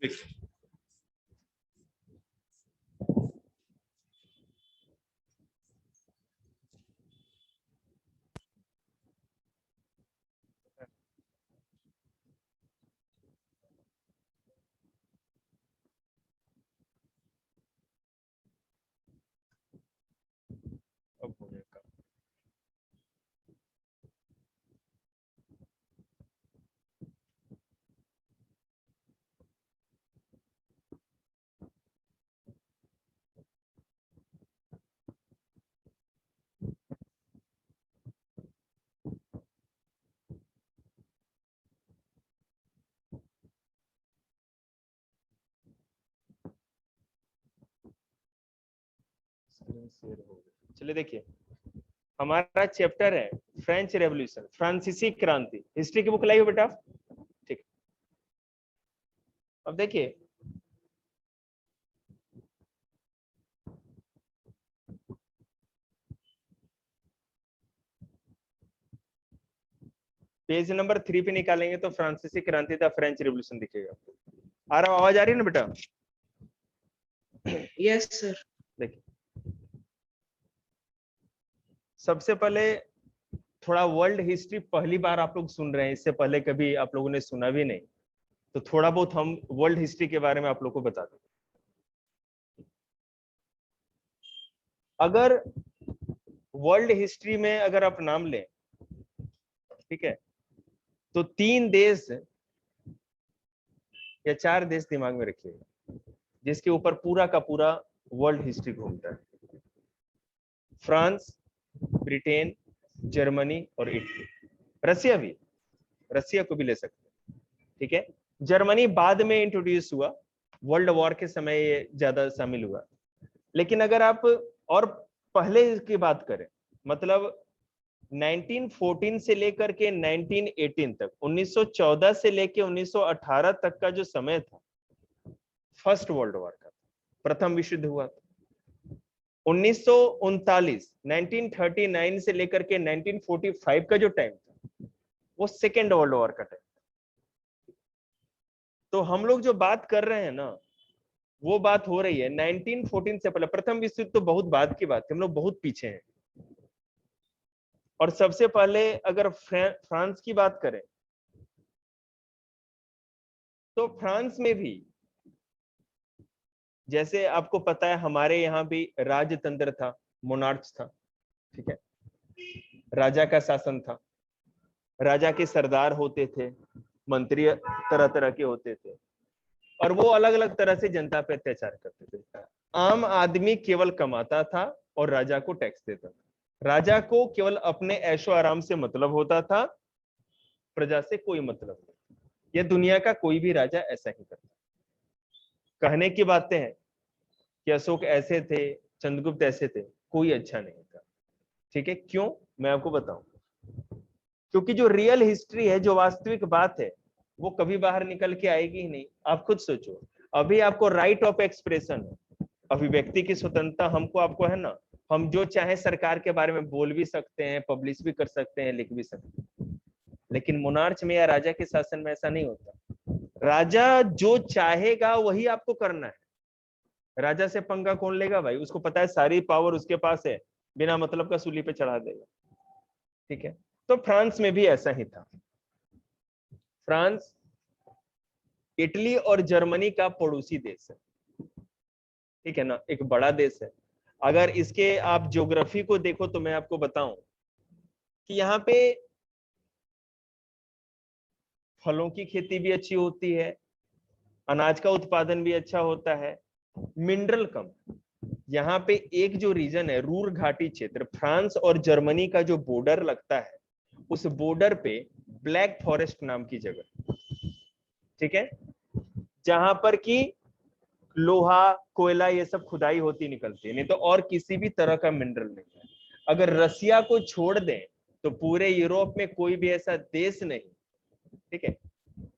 देखिए अब हो गया काम। स्क्रीन शेयर हो गया। चलिए देखिए, हमारा चैप्टर है फ्रेंच रेवोल्यूशन, फ्रांसीसी क्रांति। हिस्ट्री की बुक लाई हो बेटा? ठीक। अब देखिए, पेज नंबर 3 पे निकालेंगे तो फ्रांसीसी क्रांति था फ्रेंच रेवोल्यूशन दिखेगा। आ रहा, आवाज आ रही है ना बेटा? Yes sir. देखिए, सबसे पहले थोड़ा वर्ल्ड हिस्ट्री पहली बार आप लोग सुन रहे हैं, इससे पहले कभी आप लोगों ने सुना भी नहीं, तो थोड़ा बहुत हम वर्ल्ड हिस्ट्री के बारे में आप लोग को बता दें। अगर वर्ल्ड हिस्ट्री में अगर आप नाम लें, ठीक है, तो 3 देश या 4 देश दिमाग में रखिएगा जिसके ऊपर पूरा का पूरा वर्ल्ड हिस्ट्री घूमता है। फ्रांस, ब्रिटेन, जर्मनी और इटली। रसिया भी, रसिया को भी ले सकते हैं, ठीक है। जर्मनी बाद में इंट्रोड्यूस हुआ, वर्ल्ड वॉर के समय ये ज्यादा शामिल हुआ। लेकिन अगर आप और पहले की बात करें, मतलब 1914 से लेकर के 1918 तक, 1914 से लेकर 1918 तक का जो समय था, फर्स्ट वर्ल्ड वॉर का, प्रथम विश्व युद्ध हुआ था। 1939 1939 से लेकर के 1945 का जो टाइम था, वो सेकेंड वर्ल्ड वॉर का टाइम। तो हम लोग जो बात कर रहे हैं ना, वो बात हो रही है 1914 से पहले। प्रथम विश्व युद्ध तो बहुत बाद की बात है, हम लोग बहुत पीछे हैं। और सबसे पहले अगर फ्रांस की बात करें, तो फ्रांस में भी, जैसे आपको पता है, हमारे यहाँ भी राजतंत्र था, मोनार्च था, ठीक है, राजा का शासन था, राजा के सरदार होते थे, मंत्री तरह तरह के होते थे, और वो अलग अलग तरह से जनता पे अत्याचार करते थे। आम आदमी केवल कमाता था और राजा को टैक्स देता था। राजा को केवल अपने ऐशो आराम से मतलब होता था, प्रजा से कोई मतलब नहीं। यह दुनिया का कोई भी राजा ऐसा ही करता। कहने की बातें हैं कि अशोक ऐसे थे, चंद्रगुप्त ऐसे थे, कोई अच्छा नहीं था, ठीक है। क्यों? मैं आपको बताऊं। क्योंकि जो रियल हिस्ट्री है, जो वास्तविक बात है, वो कभी बाहर निकल के आएगी ही नहीं। आप खुद सोचो, अभी आपको राइट ऑफ एक्सप्रेशन है, अभिव्यक्ति की स्वतंत्रता हमको आपको है ना, हम जो चाहे सरकार के बारे में बोल भी सकते हैं, पब्लिश भी कर सकते हैं, लिख भी सकते हैं। लेकिन मोनार्च में या राजा के शासन में ऐसा नहीं होता। राजा जो चाहेगा वही आपको करना है। राजा से पंगा कौन लेगा भाई? उसको पता है सारी पावर उसके पास है, बिना मतलब का सूली पे चढ़ा देगा, ठीक है। तो फ्रांस में भी ऐसा ही था। फ्रांस इटली और जर्मनी का पड़ोसी देश है, ठीक है ना, एक बड़ा देश है। अगर इसके आप ज्योग्राफी को देखो तो मैं आपको बताऊं कि यहाँ पे फलों की खेती भी अच्छी होती है, अनाज का उत्पादन भी अच्छा होता है, मिनरल कम। यहाँ पे एक जो रीजन है, रूर घाटी क्षेत्र, फ्रांस और जर्मनी का जो बॉर्डर लगता है, उस बॉर्डर पे ब्लैक फॉरेस्ट नाम की जगह, ठीक है, जहां पर की लोहा, कोयला, ये सब खुदाई होती निकलती है, नहीं तो और किसी भी तरह का मिनरल नहीं है। अगर रसिया को छोड़ दें तो पूरे यूरोप में कोई भी ऐसा देश नहीं, ठीक है।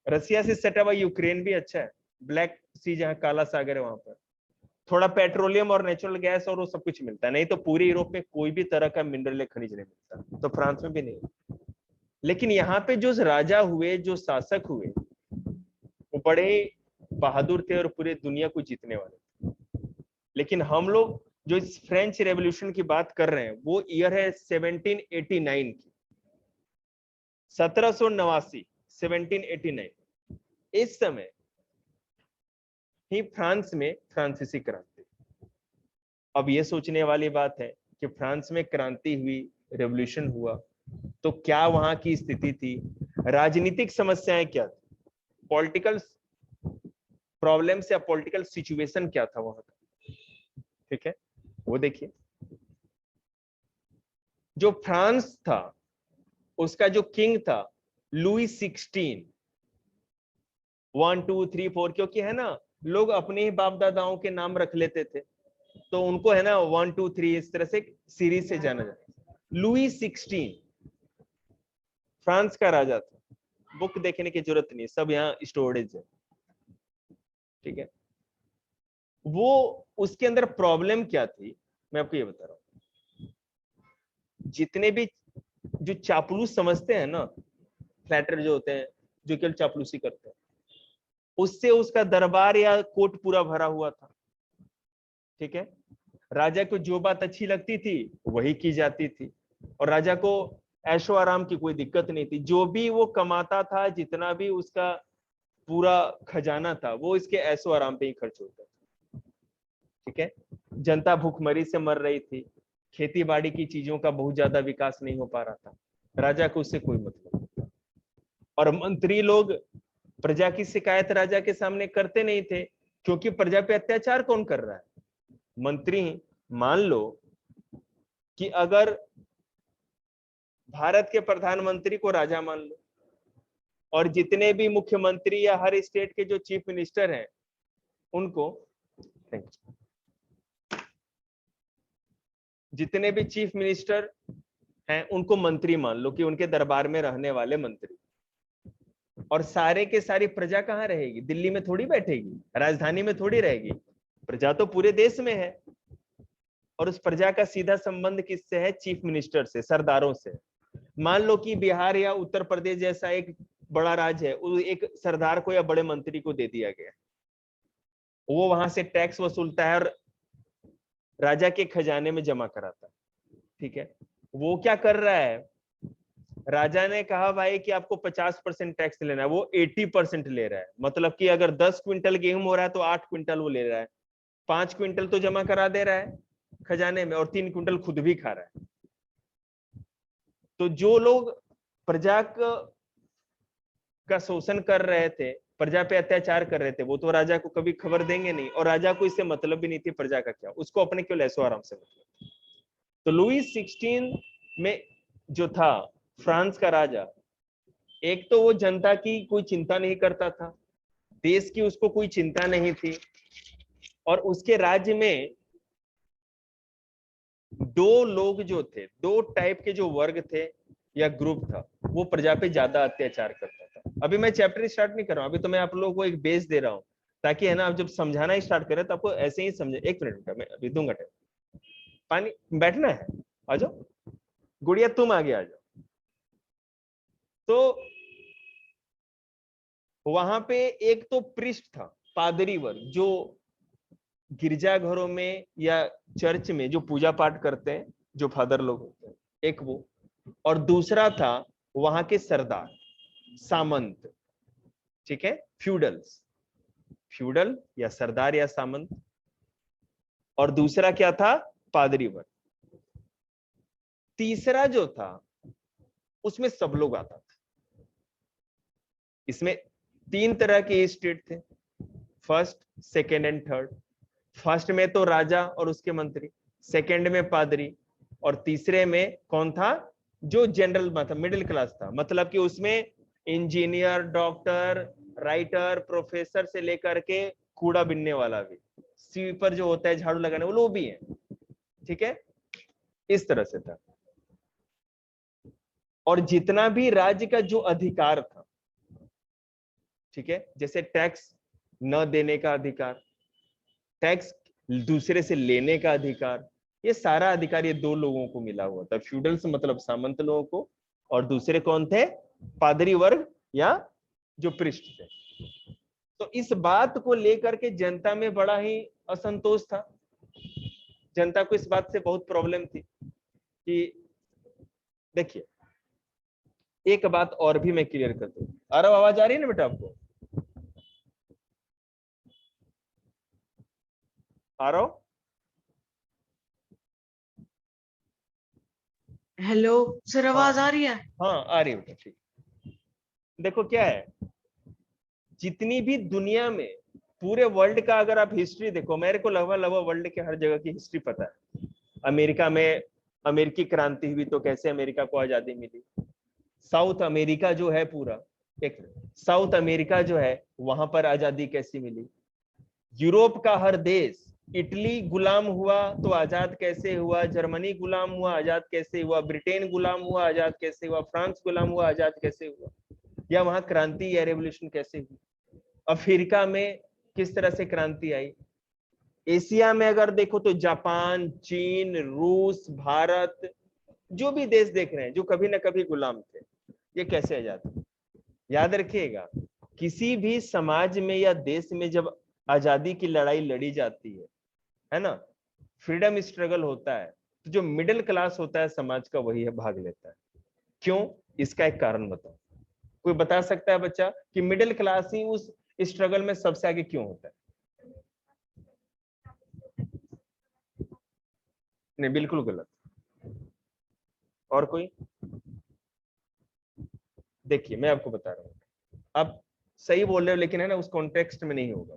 रसिया से सटा हुआ यूक्रेन भी अच्छा है, ब्लैक सी जहां काला सागर है, वहां पर थोड़ा पेट्रोलियम और नेचुरल गैस और वो सब कुछ मिलता है, नहीं तो पूरे यूरोप में कोई भी तरह का मिनरल खनिज नहीं मिलता, तो फ्रांस में भी नहीं। लेकिन यहाँ पे जो राजा हुए, जो शासक हुए, वो बड़े बहादुर थे और पूरे दुनिया को जीतने वाले थे। लेकिन हम लोग जो इस फ्रेंच रेवोल्यूशन की बात कर रहे हैं वो ईयर है 1789 की, 1789, 1789। इस समय ही फ्रांस में फ्रांसीसी क्रांति। अब ये सोचने वाली बात है कि फ्रांस में क्रांति हुई, रेवोल्यूशन हुआ, तो क्या वहां की स्थिति थी, राजनीतिक समस्याएं क्या थी, पॉलिटिकल प्रॉब्लम्स या पॉलिटिकल सिचुएशन क्या था वहां का, ठीक है, वो देखिए। जो फ्रांस था उसका जो किंग था लुई 16, 1 2 3 4, क्योंकि है ना लोग अपने ही बाप दादाओं के नाम रख लेते थे, तो उनको है ना 1 2 3 इस तरह से सीरीज से जाना जाता है। लुई 16 फ्रांस का राजा था। बुक देखने की जरूरत नहीं, सब यहाँ स्टोरेज है, ठीक है। वो उसके अंदर प्रॉब्लम क्या थी मैं आपको ये बता रहा हूं। जितने भी जो चापलूस समझते हैं ना, फ्लैटर जो होते हैं जो केवल चापलूसी करते हैं, उससे उसका दरबार या कोर्ट पूरा भरा हुआ था, ठीक है। राजा को जो बात अच्छी लगती थी वही की जाती थी, और राजा को ऐशो आराम की कोई दिक्कत नहीं थी। जो भी वो कमाता था, जितना भी उसका पूरा खजाना था, वो इसके ऐशो आराम पे ही खर्च होता था, ठीक है। जनता भूखमरी से मर रही थी, खेती बाड़ी की चीजों का बहुत ज्यादा विकास नहीं हो पा रहा था, राजा को उससे कोई मतलब नहीं था। और मंत्री लोग प्रजा की शिकायत राजा के सामने करते नहीं थे, क्योंकि प्रजा पे अत्याचार कौन कर रहा है, मंत्री। मान लो कि अगर भारत के प्रधानमंत्री को राजा मान लो, और जितने भी मुख्यमंत्री या हर स्टेट के जो चीफ मिनिस्टर हैं उनको, जितने भी चीफ मिनिस्टर हैं उनको मंत्री मान लो, कि उनके दरबार में रहने वाले मंत्री। और सारे के सारी प्रजा कहाँ रहेगी, दिल्ली में थोड़ी बैठेगी, राजधानी में थोड़ी रहेगी, प्रजा तो पूरे देश में है। और उस प्रजा का सीधा संबंध किससे है, चीफ मिनिस्टर से, सरदारों से। मान लो कि बिहार या उत्तर प्रदेश जैसा एक बड़ा राज्य है, एक सरदार को या बड़े मंत्री को दे दिया गया, वो वहां से टैक्स वसूलता है और राजा के खजाने में जमा कराता है, ठीक है। वो क्या कर रहा है, राजा ने कहा भाई कि आपको 50% टैक्स लेना है, वो 80% ले रहा है। मतलब कि अगर 10 क्विंटल गेहूं हो रहा है तो 8 क्विंटल वो ले रहा है, 5 क्विंटल तो जमा करा दे रहा है खजाने में, और 3 क्विंटल खुद भी खा रहा है। तो जो लोग प्रजा का शोषण कर रहे थे, प्रजा पे अत्याचार कर रहे थे, वो तो राजा को कभी खबर देंगे नहीं, और राजा को इससे मतलब भी नहीं थी प्रजा का क्या, उसको अपने केवल ऐसो आराम से मतलब। तो लुई 16 में जो था फ्रांस का राजा, एक तो वो जनता की कोई चिंता नहीं करता था, देश की उसको कोई चिंता नहीं थी, और उसके राज्य में दो लोग जो थे, दो टाइप के जो वर्ग थे या ग्रुप था, वो प्रजा पे ज्यादा अत्याचार करता था। अभी मैं चैप्टर स्टार्ट नहीं कर रहा हूं, अभी तो मैं आप लोगों को एक बेस दे रहा हूं, ताकि है ना आप जब समझाना स्टार्ट करें तो आपको ऐसे ही समझे। 1 मिनट का मैं अभी दूंगा टाइम। पानी बैठना है, आ जाओ गुड़िया, तुम आगे आ जाओ। तो वहां पे एक तो प्रिस्ट था, पादरी वर्ग, जो गिरजाघरों में या चर्च में जो पूजा पाठ करते हैं, जो फादर लोग होते हैं, एक वो। और दूसरा था वहां के सरदार, सामंत, ठीक है, फ्यूडल्स, फ्यूडल या सरदार या सामंत। और दूसरा क्या था, पादरी वर्ग। तीसरा जो था उसमें सब लोग आता था। इसमें 3 तरह के स्टेट थे, first, second and third. First में तो राजा और उसके मंत्री, सेकेंड में पादरी, और तीसरे में कौन था, जो जनरल मतलब मिडिल क्लास था। मतलब कि उसमें इंजीनियर, डॉक्टर, राइटर, प्रोफेसर से लेकर के कूड़ा बिनने वाला भी, स्वीपर जो होता है झाड़ू लगाने, वो लोग भी हैं, ठीक है। इस तरह से था। और जितना भी राज्य का जो अधिकार था, ठीक है, जैसे टैक्स न देने का अधिकार, टैक्स दूसरे से लेने का अधिकार, ये सारा अधिकार ये 2 लोगों को मिला हुआ था। फ्यूडल्स मतलब सामंत लोगों को, और दूसरे कौन थे, पादरी वर्ग या जो प्रिस्ट थे। तो इस बात को लेकर के जनता में बड़ा ही असंतोष था। जनता को इस बात से बहुत प्रॉब्लम थी कि देखिए, एक बात और भी मैं क्लियर कर दूं। अरे आवाज आ रही है ना बेटा आपको? आ रहा हो? हेलो सर, आवाज हाँ आ रही है? हाँ आ रही है बेटा, ठीक। देखो क्या है, जितनी भी दुनिया में पूरे वर्ल्ड का अगर आप हिस्ट्री देखो, मेरे को लगभग लगभग वर्ल्ड के हर जगह की हिस्ट्री पता है। अमेरिका में अमेरिकी क्रांति हुई तो कैसे अमेरिका को आजादी मिली। साउथ अमेरिका जो है पूरा, एक साउथ अमेरिका जो है वहां पर आजादी कैसी मिली। यूरोप का हर देश, इटली गुलाम हुआ तो आजाद कैसे हुआ, जर्मनी गुलाम हुआ आजाद कैसे हुआ, ब्रिटेन गुलाम हुआ आजाद कैसे हुआ, फ्रांस गुलाम हुआ आजाद कैसे हुआ, या वहां क्रांति या रेवोल्यूशन कैसे हुई। अफ्रीका में किस तरह से क्रांति आई। एशिया में अगर देखो तो जापान, चीन, रूस, भारत, जो भी देश देख रहे हैं जो कभी ना कभी गुलाम थे, ये कैसे आजाद हुए। याद रखिएगा, किसी भी समाज में या देश में जब आजादी की लड़ाई लड़ी जाती है ना, फ्रीडम स्ट्रगल होता है, तो जो मिडिल क्लास होता है समाज का वही है भाग लेता है। क्यों? इसका एक कारण बताओ। कोई बता सकता है बच्चा कि मिडिल क्लास ही उस स्ट्रगल में सबसे आगे क्यों होता है? नहीं, बिल्कुल गलत। और कोई? देखिए मैं आपको बता रहा हूँ, आप सही बोल रहे हो लेकिन है ना, उस कॉन्टेक्स्ट में नहीं होगा।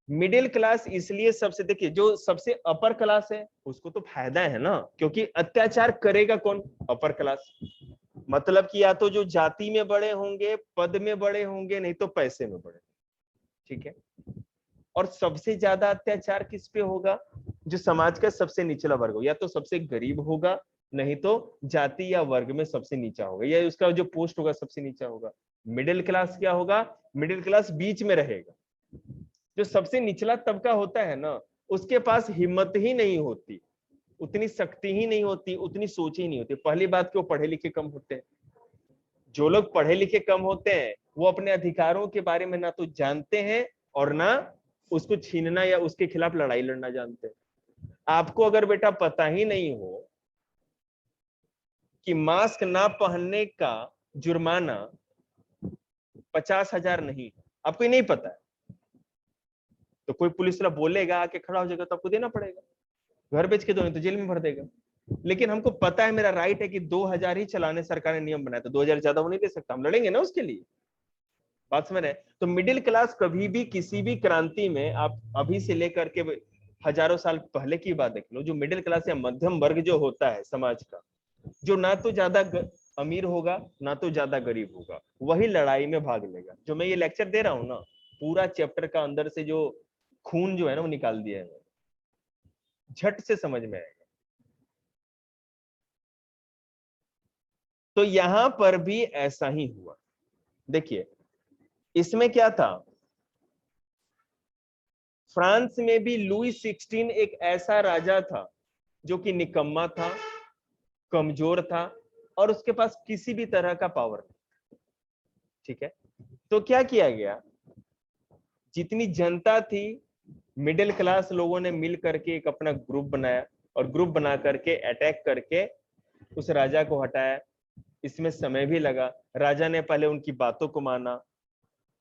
मिडिल क्लास इसलिए सबसे, देखिए जो सबसे अपर क्लास है उसको तो फायदा है ना, क्योंकि अत्याचार करेगा कौन? Upper class. मतलब कि या तो जो जाति में बड़े होंगे, पद में बड़े होंगे, नहीं तो पैसे में बड़े। ठीक है। और सबसे ज्यादा अत्याचार किस पे होगा? जो समाज का सबसे निचला वर्ग हो, या तो सबसे गरीब होगा, नहीं तो जाति या वर्ग में सबसे नीचा होगा, या उसका जो पोस्ट होगा सबसे नीचा होगा। मिडिल क्लास क्या होगा? मिडिल क्लास बीच में रहेगा। जो सबसे निचला तबका होता है ना, उसके पास हिम्मत ही नहीं होती, उतनी शक्ति ही नहीं होती, उतनी सोच ही नहीं होती। पहली बात क्यों? पढ़े लिखे कम होते हैं। जो लोग पढ़े लिखे कम होते हैं वो अपने अधिकारों के बारे में ना तो जानते हैं और ना उसको छीनना या उसके खिलाफ लड़ाई लड़ना जानते हैं। आपको अगर बेटा पता ही नहीं हो कि मास्क ना पहनने का जुर्माना 50,000 नहीं, आपको ही नहीं पता है, तो कोई पुलिस वाला बोलेगा आके खड़ा हो जाएगा तो आपको देना पड़ेगा। घर बेच के दो नहीं तो जेल में भर देगा। लेकिन हमको पता है, मेरा राइट है कि 2,000 ही चलाने सरकार ने नियम बनाया, तो 2,000 ज्यादा वो नहीं दे सकता, हम लड़ेंगे ना उसके लिए। बात समझ रहे हैं? तो मिडिल क्लास कभी भी किसी भी क्रांति में, आप अभी से लेकर के हजारों साल पहले की बात देख लो, जो मिडिल क्लास या मध्यम वर्ग जो होता है समाज का, जो ना तो ज्यादा अमीर होगा ना तो ज्यादा गरीब होगा, वही लड़ाई में भाग लेगा। जो मैं ये लेक्चर दे रहा हूँ ना, पूरा चैप्टर का अंदर से जो खून जो है ना वो निकाल दिया है, झट से समझ में आएगा। तो यहां पर भी ऐसा ही हुआ। देखिए इसमें क्या था, फ्रांस में भी लुई 16 एक ऐसा राजा था जो कि निकम्मा था, कमजोर था, और उसके पास किसी भी तरह का पावर नहीं। ठीक है। तो क्या किया गया, जितनी जनता थी, मिडिल क्लास लोगों ने मिल करके एक अपना ग्रुप बनाया, और ग्रुप बना करके अटैक करके उस राजा को हटाया। इसमें समय भी लगा। राजा ने पहले उनकी बातों को माना,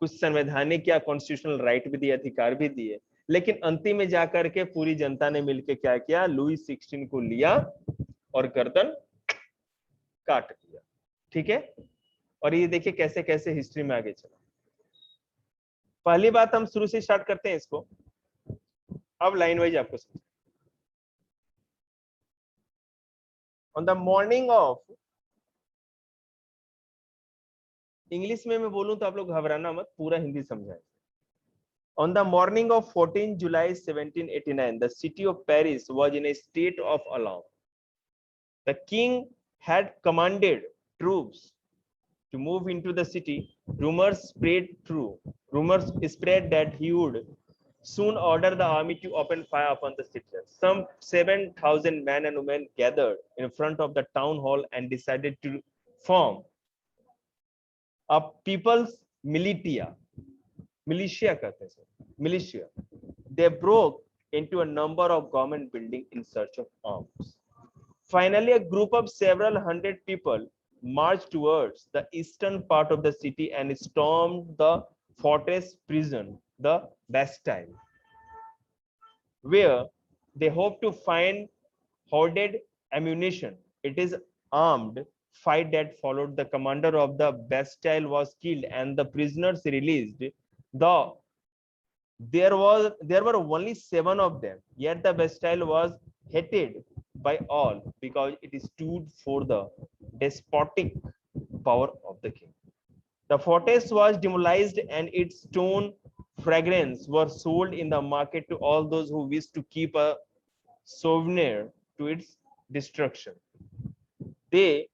कुछ संवैधानिक या कॉन्स्टिट्यूशनल राइट भी दिए, अधिकार भी दिए, लेकिन अंतिम में जाकर के पूरी जनता ने मिलकर क्या किया, लुई 16 को लिया और गर्दन काट दिया। ठीक है। और ये देखिए कैसे कैसे हिस्ट्री में आगे चला। पहली बात हम शुरू से स्टार्ट करते हैं इसको, अब लाइन वाइज आपको समझ। On the morning of, English में मैं बोलूं तो आप लोग घबराना मत, पूरा हिंदी समझाएं। On the morning of 14 July 1789, the city of Paris was in a state of alarm. The king had commanded troops to move into the city. Rumors spread that he would soon order the army to open fire upon the citizens. Some 7,000 men and women gathered in front of the town hall and decided to form a people's militia. Militia कहते हैं sir, militia. They broke into a number of government buildings in search of arms. Finally, a group of several hundred people marched towards the eastern part of the city and stormed the fortress prison, the Bastille, where they hoped to find hoarded ammunition. It is armed fight that followed. The commander of the Bastille was killed and the prisoners released. There were only 7 of them, yet the Bastille was hated by all because it stood for the despotic power of the king. The fortress was demolished and its stone fragments were sold in the market to all those who wished to keep a souvenir to its destruction. The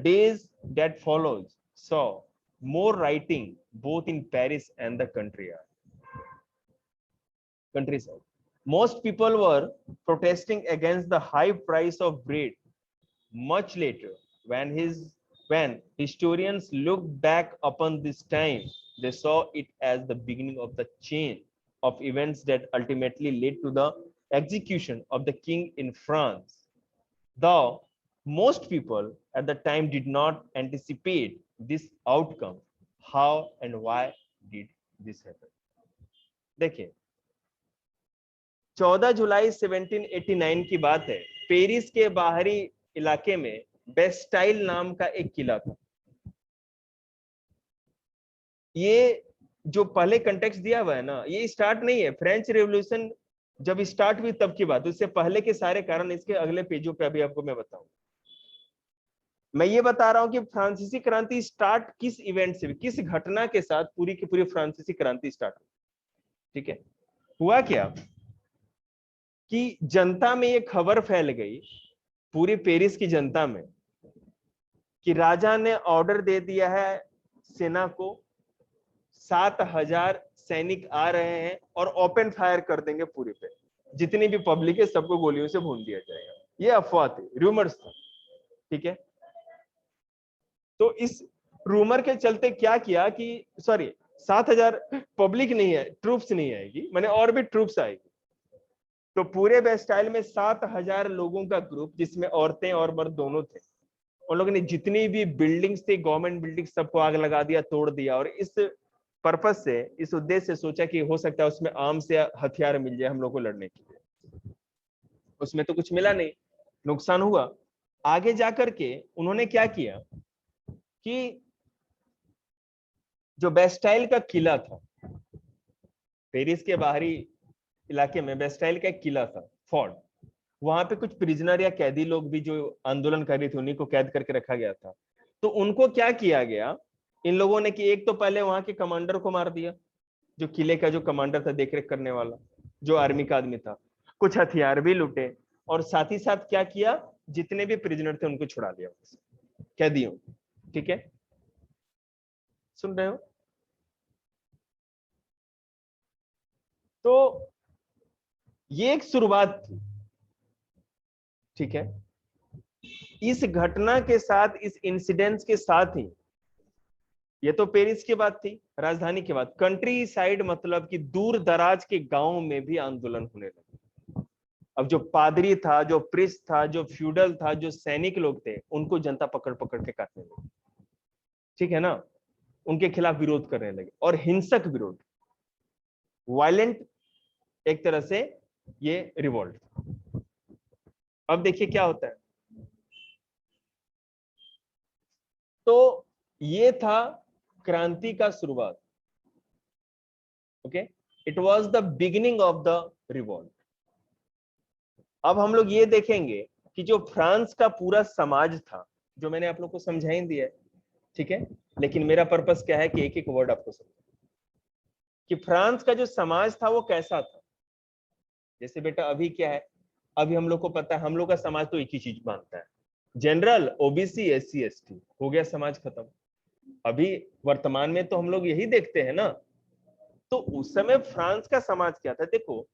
days that follows saw more rioting both in Paris and the countryside. Most people were protesting against the high price of bread. Much later, when historians look back upon this time, they saw it as the beginning of the chain of events that ultimately led to the execution of the king in France. Though most people at the time did not anticipate this outcome, how and why did this happen? देखिए, 14 जुलाई 1789 की बात है। Paris के बाहरी इलाके में Bastille नाम का एक किला था। ये जो पहले कंटेक्स्ट दिया हुआ है ना, ये स्टार्ट नहीं है, फ्रेंच रेवोल्यूशन जब स्टार्ट हुई तब की बात। उससे पहले के सारे कारण इसके अगले पेजों पे अभी आपको मैं बताऊं। मैं ये बता रहा हूं कि फ्रांसीसी क्रांति स्टार्ट किस इवेंट से, किस घटना के साथ पूरी की पूरी फ्रांसीसी क्रांति स्टार्ट हुई। ठीक है, हुआ क्या कि जनता में ये खबर फैल गई, पूरी पेरिस की जनता में, कि राजा ने ऑर्डर दे दिया है सेना को, 7000 सैनिक आ रहे हैं और ओपन फायर कर देंगे पूरे पे, जितनी भी पब्लिक है सबको गोलियों से भून दिया जाएगा। ये अफवाह थी, रूमर्स था। ठीक है, तो इस रूमर के चलते क्या किया कि 7000 पब्लिक नहीं है, ट्रूप्स नहीं आएगी, माने और भी ट्रूप्स आएगी। तो पूरे बेस्टाइल में 7000 लोगों का ग्रुप, जिसमें औरतें और मर्द दोनों थे, उन लोगों ने जितनी भी बिल्डिंग्स थी, गवर्नमेंट बिल्डिंग, सबको आग लगा दिया, तोड़ दिया। और इस पर्पस से, इस उद्देश्य से सोचा कि हो सकता है उसमें आर्म्स या हथियार मिल जाए हम लोग को लड़ने के लिए। उसमें तो कुछ मिला नहीं, नुकसान हुआ। आगे जाकर के उन्होंने क्या किया कि जो बेस्टाइल का किला था, पेरिस के बाहरी इलाके में बेस्टाइल का एक किला था, फोर्ट, वहां पे कुछ प्रिजनर या कैदी लोग भी जो आंदोलन कर रहे थे, उन्हीं को कैद करके रखा गया था। तो उनको क्या किया गया इन लोगों ने कि एक तो पहले वहां के कमांडर को मार दिया, जो किले का जो कमांडर था, देखरेख करने वाला, जो आर्मी का आदमी था। कुछ हथियार भी लूटे और साथ ही साथ क्या किया, जितने भी प्रिजनर थे उनको छुड़ा लिया कैदियों। ठीक है, सुन रहे हो? तो ये एक शुरुआत थी। ठीक है, इस घटना के साथ, इस इंसिडेंट्स के साथ ही, ये तो पेरिस की बात थी, राजधानी की बात, कंट्री साइड मतलब कि दूर दराज के गांव में भी आंदोलन होने लगे। अब जो पादरी था, जो प्रिस्ट था, जो फ्यूडल था, जो सैनिक लोग थे, उनको जनता पकड़ पकड़ के काटने लगी। ठीक है ना, उनके खिलाफ विरोध करने लगे, और हिंसक विरोध, वायलेंट एक तरह से ये रिवोल्ट। अब देखिए क्या होता है। तो ये था क्रांति का शुरुआत। Okay, it was the beginning of the revolt. अब हम लोग ये देखेंगे कि जो फ्रांस का पूरा समाज था, जो मैंने आप लोग को समझा ही दिया है, ठीक है, लेकिन मेरा पर्पस क्या है कि एक एक वर्ड आपको समझाना, कि फ्रांस का जो समाज था वो कैसा था। जैसे बेटा अभी क्या है, अभी हम लोग को पता है, हम लोग का समाज तो एक ही चीज मानता है, जनरल, ओबीसी, एससी, एसटी, हो गया समाज खत्म। अभी वर्तमान में तो हम लोग यही देखते हैं ना। तो उस समय फ्रांस का समाज क्या था? देखो,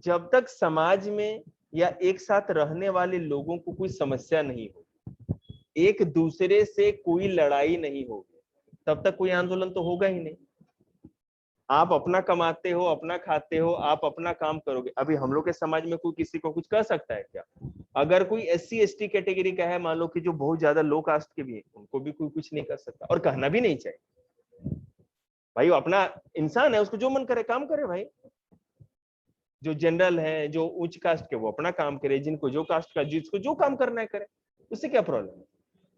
जब तक समाज में या एक साथ रहने वाले लोगों को कोई समस्या नहीं होगी, एक दूसरे से कोई लड़ाई नहीं होगी, तब तक कोई आंदोलन तो होगा ही नहीं। आप अपना कमाते हो, अपना खाते हो, आप अपना काम करोगे। अभी हम लोग के समाज में कोई किसी को कुछ कह सकता है क्या? अगर कोई SC ST कैटेगरी का है, मान लो कि जो बहुत ज्यादा लो कास्ट के भी है, उनको भी कोई कुछ नहीं कर सकता, और कहना भी नहीं चाहिए। भाई वो अपना इंसान है, उसको जो मन करे काम करे भाई। जो जनरल है, जो उच्च कास्ट के, वो अपना काम करे, जिनको जो कास्ट का, जिसको जो काम करना है करे, उससे क्या प्रॉब्लम है?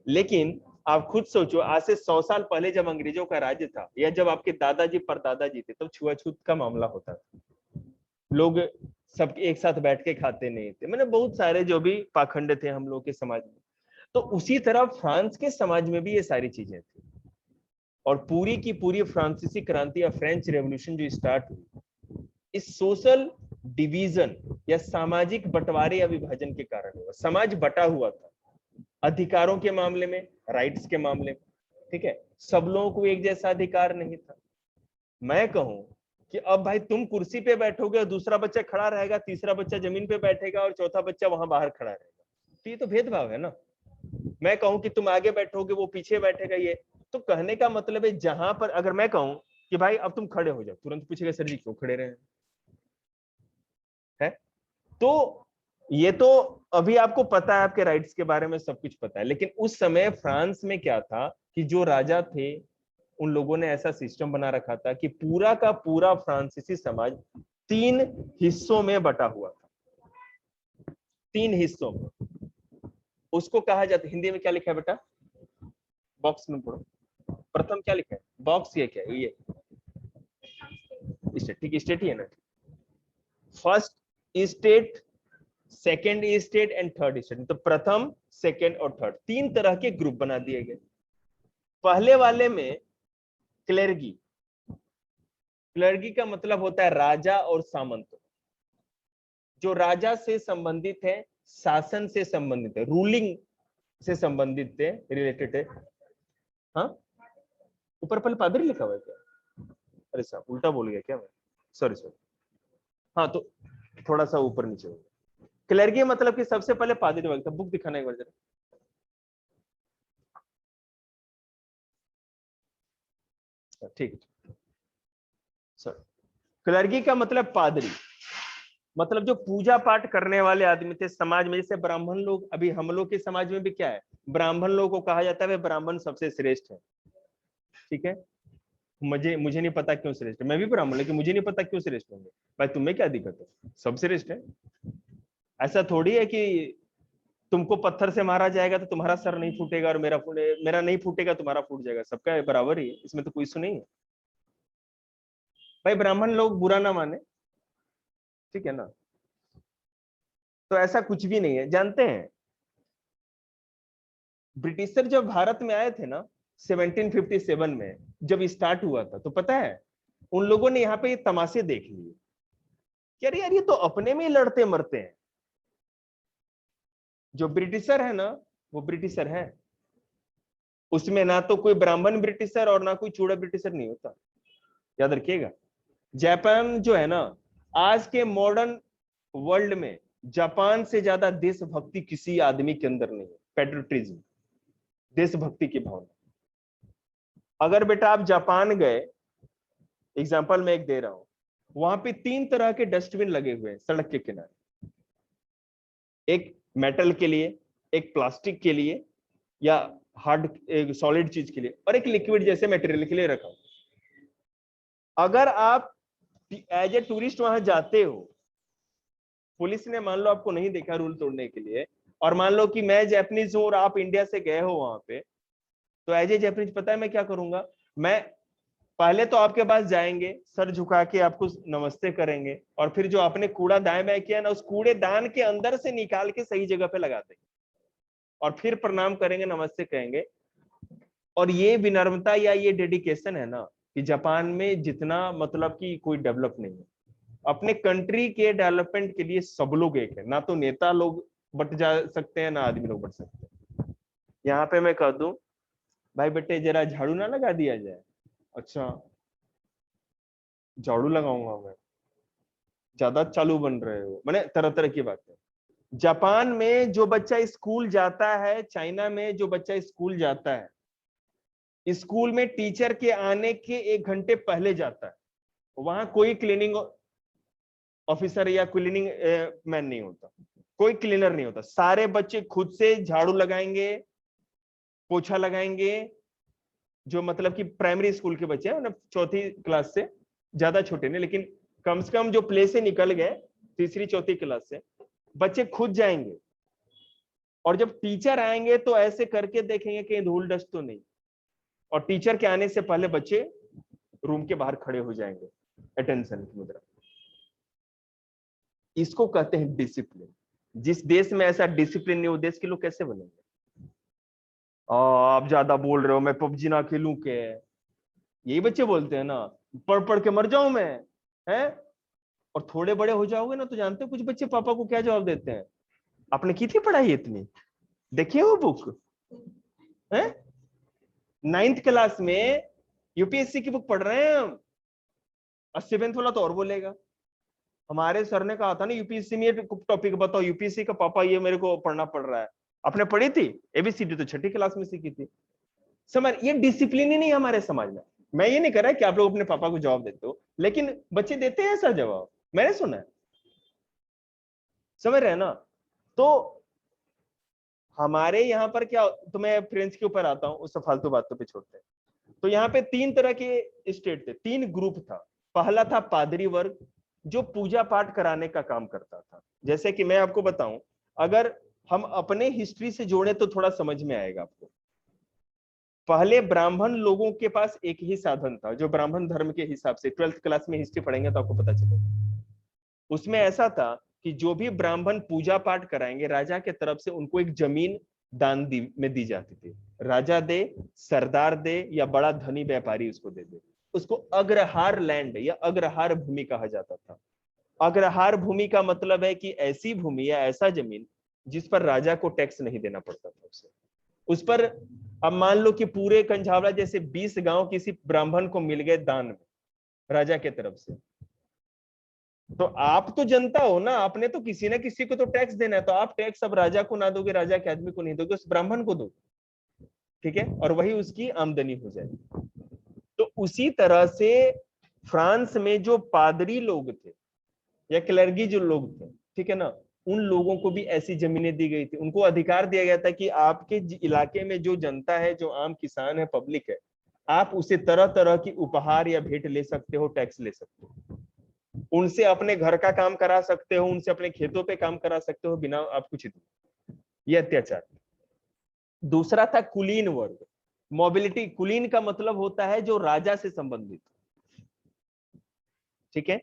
लेकिन आप खुद सोचो, आज से 100 साल पहले जब अंग्रेजों का राज्य था, या जब आपके दादाजी परदादाजी थे, तब छुआछूत का मामला होता था। लोग सब एक साथ बैठ के खाते नहीं थे, मैंने बहुत सारे जो भी पाखंड थे हम लोग के समाज में। तो उसी तरह फ्रांस के समाज में भी ये सारी चीजें थी। और पूरी की पूरी फ्रांसीसी क्रांति या फ्रेंच रेवोल्यूशन जो स्टार्ट हुई, इस सोशल डिवीजन या सामाजिक बंटवारे या विभाजन के कारण हुआ। समाज बटा हुआ था अधिकारों के मामले में, राइट्स के मामले में, ठीक है। सब लोगों को एक जैसा अधिकार नहीं था। मैं कहूं कि अब भाई तुम कुर्सी पे बैठोगे और दूसरा बच्चा खड़ा रहेगा, तीसरा बच्चा जमीन पे बैठेगा और चौथा बच्चा वहां बाहर खड़ा रहेगा, तो ये तो भेदभाव है ना। मैं कहूं कि तुम आगे बैठोगे, वो पीछे बैठेगा, ये तो कहने का मतलब है, जहां पर अगर मैं कहूं कि भाई अब तुम खड़े हो जाओ, तुरंत पूछेगा सर जी क्यों खड़े रहे हैं? तो ये तो अभी आपको पता है, आपके राइट्स के बारे में सब कुछ पता है। लेकिन उस समय फ्रांस में क्या था कि जो राजा थे, उन लोगों ने ऐसा सिस्टम बना रखा था कि पूरा का पूरा फ्रांसीसी समाज 3 हिस्सों में बटा हुआ था। 3 हिस्सों में। उसको कहा जाता है, हिंदी में क्या लिखा है बेटा? बॉक्स में पढ़ो। प्रथम क्या लिखा है? बॉक्स ये क्या है? ये स्टेट, ठीक, स्टेट ही है ना। First state, second state and third state. तो प्रथम, सेकेंड और थर्ड, 3 तरह के ग्रुप बना दिए गए। पहले वाले में क्लेर्गी। क्लेर्गी का मतलब होता है राजा और सामंत। जो राजा से संबंधित है, शासन से संबंधित है, रूलिंग से संबंधित है, रिलेटेड है। हाँ, ऊपर पहले पादरी लिखा हुआ है क्या? अरे साहब उल्टा बोल गया क्या मैं? Sorry sorry. हाँ तो थोड़ा सा ऊपर नीचे हो गया। क्लेर्गी मतलब कि सबसे पहले पादरी वर्ग था। बुक दिखाना एक बार जरा। ठीक, सर। क्लर्गी का मतलब पादरी, मतलब जो पूजा पाठ करने वाले आदमी थे समाज में। जैसे ब्राह्मण लोग, अभी हम लोग के समाज में भी क्या है, ब्राह्मण लोगों को कहा जाता है ब्राह्मण सबसे श्रेष्ठ है, ठीक है। मुझे नहीं पता क्यों श्रेष्ठ है, मैं भी ब्राह्मण, लेकिन मुझे नहीं पता क्यों श्रेष्ठ होंगे। भाई तुम्हें क्या दिक्कत है? सब श्रेष्ठ है। ऐसा थोड़ी है कि तुमको पत्थर से मारा जाएगा तो तुम्हारा सर नहीं फूटेगा और मेरा नहीं फूटेगा, तुम्हारा फूट जाएगा। सबका बराबर ही है, इसमें तो कोई इशू नहीं है। भाई ब्राह्मण लोग बुरा ना माने, ठीक है ना। तो ऐसा कुछ भी नहीं है। जानते हैं ब्रिटिशर जब भारत में आए थे ना 1757 में, जब स्टार्ट हुआ था, तो पता है उन लोगों ने यहाँ पे ये तमाशे देख लिए कि अरे यार ये तो अपने में ही लड़ते मरते हैं। जो ब्रिटिशर है ना, वो ब्रिटिशर है, उसमें ना तो कोई ब्राह्मण ब्रिटिशर और ना कोई चूड़ा ब्रिटिशर नहीं होता, याद रखिएगा। जापान जो है ना, आज के मॉडर्न वर्ल्ड में जापान से ज्यादा देशभक्ति किसी आदमी के अंदर नहीं है। पेट्रियोटिज्म, देशभक्ति की भावना। अगर बेटा आप जापान गए, एग्जाम्पल मैं एक दे रहा हूं, वहां पे 3 तरह के डस्टबिन लगे हुए हैं सड़क के किनारे। एक मेटल के लिए, एक प्लास्टिक के लिए या हार्ड सॉलिड चीज के लिए, और एक लिक्विड जैसे मटेरियल के लिए रखा। अगर आप एज ए टूरिस्ट वहां जाते हो, पुलिस ने मान लो आपको नहीं देखा रूल तोड़ने के लिए, और मान लो कि मैं जैपनीज हूं और आप इंडिया से गए हो वहां पे, तो एज ए जैपनीज पता है मैं क्या करूंगा? मैं पहले तो आपके पास जाएंगे, सर झुका के आपको नमस्ते करेंगे, और फिर जो आपने कूड़ा दाएं बाएं किया ना, उस कूड़ेदान के अंदर से निकाल के सही जगह पे लगा देंगे, और फिर प्रणाम करेंगे, नमस्ते कहेंगे। और ये विनम्रता या ये डेडिकेशन है ना, कि जापान में जितना मतलब कि कोई डेवलप नहीं है। अपने कंट्री के डेवलपमेंट के लिए सब लोग एक है, ना तो नेता लोग बट जा सकते हैं, ना आदमी लोग बट सकते हैं। यहाँ पे मैं कह दूं, भाई बेटे जरा झाड़ू ना लगा दिया जाए। अच्छा, झाड़ू लगाऊंगा मैं, ज्यादा चालू बन रहे हो, मैंने तरह तरह की बातें। जापान में जो बच्चा स्कूल जाता है, चाइना में जो बच्चा स्कूल जाता है, स्कूल में टीचर के आने के 1 घंटे पहले जाता है। वहां कोई क्लीनिंग ऑफिसर या क्लीनिंग मैन नहीं होता, कोई क्लीनर नहीं होता। सारे बच्चे खुद से झाड़ू लगाएंगे, पोछा लगाएंगे। जो मतलब कि प्राइमरी स्कूल के बच्चे हैं, चौथी क्लास से, ज्यादा छोटे नहीं, लेकिन कम से कम जो प्ले से निकल गए तीसरी चौथी क्लास से, बच्चे खुद जाएंगे। और जब टीचर आएंगे तो ऐसे करके देखेंगे कि धूल डस्ट तो नहीं, और टीचर के आने से पहले बच्चे रूम के बाहर खड़े हो जाएंगे, अटेंशन की मुद्रा। इसको कहते हैं डिसिप्लिन। जिस देश में ऐसा डिसिप्लिन नहीं, वो देश के लोग कैसे बनेंगे? आप ज्यादा बोल रहे हो, मैं पबजी ना खेलूं के, यही बच्चे बोलते हैं ना, पढ़ पढ़ के मर जाऊं मैं, है? और थोड़े बड़े हो जाओगे ना तो जानते हो कुछ बच्चे पापा को क्या जवाब देते हैं? आपने की थी पढ़ाई इतनी, देखिए वो बुक है, 9th क्लास में यूपीएससी की बुक पढ़ रहे हैं हम। 7th वाला तो और बोलेगा, हमारे सर ने कहा था ना यूपीएससी में टॉपिक बताओ, यूपीएससी का पापा ये मेरे को पढ़ना पड़ रहा है। आपने पढ़ी थी एबीसीडी? तो 6ठी क्लास में सीखी थी। समझ, ये डिसिप्लिन ही नहीं हमारे समाज में। मैं ये नहीं कर रहा कि आप लोग अपने पापा को जवाब देते हो, लेकिन बच्चे देते हैं ऐसा जवाब, मैंने सुना है। समझ रहे हैं ना? तो हमारे यहाँ पर क्या, तो मैं फ्रेंच के ऊपर आता हूँ, उस फालतू बातों पे छोड़ते हैं। तो यहाँ पे 3 तरह के स्टेट थे, 3 ग्रुप था। पहला था पादरी वर्ग, जो पूजा पाठ कराने का काम करता था। जैसे कि मैं आपको बताऊं, अगर हम अपने हिस्ट्री से जोड़े तो थोड़ा समझ में आएगा आपको। पहले ब्राह्मण लोगों के पास एक ही साधन था, जो ब्राह्मण धर्म के हिसाब से 12th क्लास में हिस्ट्री पढ़ेंगे तो आपको पता चलेगा। उसमें ऐसा था कि जो भी ब्राह्मण पूजा पाठ कराएंगे, राजा के तरफ से उनको एक जमीन दान में दी जाती थी। राजा दे, सरदार दे, या बड़ा धनी व्यापारी उसको दे दे। उसको अग्रहार लैंड या अग्रहार भूमि कहा जाता था। अग्रहार भूमि का मतलब है कि ऐसी भूमि या ऐसा जमीन जिस पर राजा को टैक्स नहीं देना पड़ता था उसे। उस पर अब मान लो कि पूरे कंझावड़ा जैसे 20 गांव किसी ब्राह्मण को मिल गए दान में राजा के तरफ से, तो आप तो जनता हो ना, आपने तो किसी ना किसी को तो टैक्स देना है। तो आप टैक्स अब राजा को ना दोगे, राजा के आदमी को नहीं दोगे, उस ब्राह्मण को दो, ठीक है? और वही उसकी आमदनी हो जाएगी। तो उसी तरह से फ्रांस में जो पादरी लोग थे या क्लर्गी जो लोग थे, ठीक है ना, उन लोगों को भी ऐसी जमीनें दी गई थी। उनको अधिकार दिया गया था कि आपके इलाके में जो जनता है, जो आम किसान है, पब्लिक है, आप उसे तरह तरह की उपहार या भेंट ले सकते हो, टैक्स ले सकते हो, उनसे अपने घर का काम करा सकते हो, उनसे अपने खेतों पे काम करा सकते हो बिना आप कुछ दिए। ये अत्याचार। दूसरा था कुलीन वर्ग, मोबिलिटी। कुलीन का मतलब होता है जो राजा से संबंधित, ठीक है?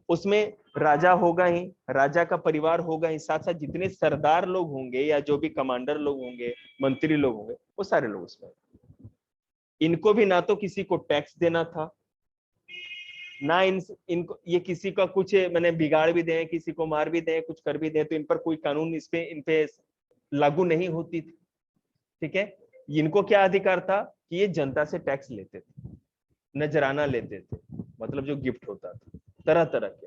उसमें राजा होगा ही, राजा का परिवार होगा ही, साथ साथ जितने सरदार लोग होंगे या जो भी कमांडर लोग होंगे, मंत्री लोग होंगे, वो सारे लोग उसमें। इनको भी ना तो किसी को टैक्स देना था, ना इनको ये किसी का कुछ मैंने बिगाड़ भी दें, किसी को मार भी दें, कुछ कर भी दें, तो इन पर कोई कानून इन पे लागू नहीं होती थी, ठीक है? इनको क्या अधिकार था कि ये जनता से टैक्स लेते थे, नजराना लेते थे, मतलब जो गिफ्ट होता था तरह तरह के।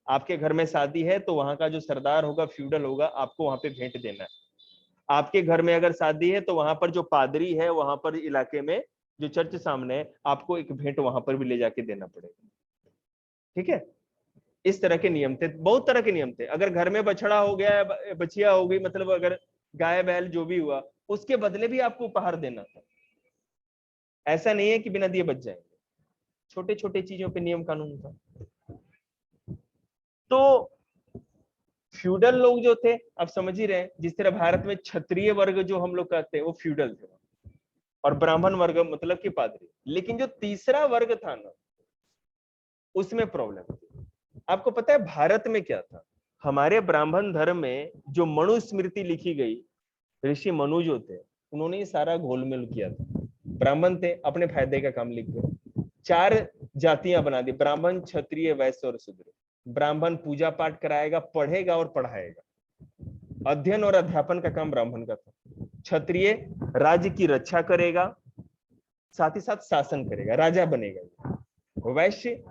आपके घर में शादी है तो वहां का जो सरदार होगा, फ्यूडल होगा, आपको वहां पे भेंट देना है। आपके घर में अगर शादी है तो वहां पर जो पादरी है, वहां पर इलाके में जो चर्च सामने है, आपको एक भेंट वहां पर भी ले जाके देना पड़ेगा, ठीक है? इस तरह के नियम थे, बहुत तरह के नियम थे। अगर घर में बछड़ा हो गया, बछिया हो गई, मतलब अगर गाय बैल जो भी हुआ, उसके बदले भी आपको उपहार देना था। ऐसा नहीं है कि बिना दिए बच जाएंगे। छोटे छोटे चीजों पे नियम कानून था। तो फ्यूडल लोग जो थे, आप समझ ही रहे हैं, जिस तरह भारत में क्षत्रिय वर्ग जो हम लोग कहते हैं वो फ्यूडल थे, और ब्राह्मण वर्ग मतलब कि पादरी। लेकिन जो तीसरा वर्ग था ना, उसमें प्रॉब्लम थी। आपको पता है भारत में क्या था? हमारे ब्राह्मण धर्म में जो मनुस्मृति लिखी गई, ऋषि मनु जो थे, उन्होंने ये सारा घोलमेल किया था। ब्राह्मण थे, अपने फायदे का काम लिख गए, 4 जातियां बना दी, ब्राह्मण, क्षत्रिय, वैश्य और शूद्र। ब्राह्मण पूजा पाठ कराएगा, पढ़ेगा और पढ़ाएगा, अध्ययन और अध्यापन का काम ब्राह्मण का था। क्षत्रिय राज्य की रक्षा करेगा, साथ ही साथ शासन करेगा, राजा बनेगा। वैश्य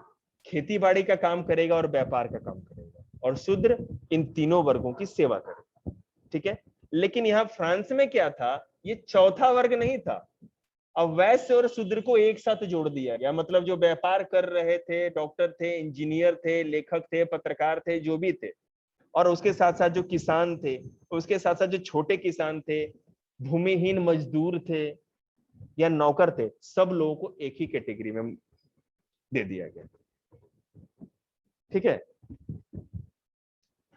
खेती बाड़ी का काम करेगा और व्यापार का काम करेगा, और शूद्र इन तीनों वर्गों की सेवा करेगा, ठीक है? लेकिन यहाँ फ्रांस में क्या था, ये चौथा वर्ग नहीं था, अब वैश्य और शूद्र को एक साथ जोड़ दिया गया, मतलब जो व्यापार कर रहे थे, डॉक्टर थे, इंजीनियर थे, लेखक थे, पत्रकार थे, जो भी थे, और उसके साथ साथ जो किसान थे, उसके साथ साथ जो छोटे किसान थे, भूमिहीन मजदूर थे या नौकर थे, सब लोगों को एक ही कैटेगरी में दे दिया गया। ठीक है।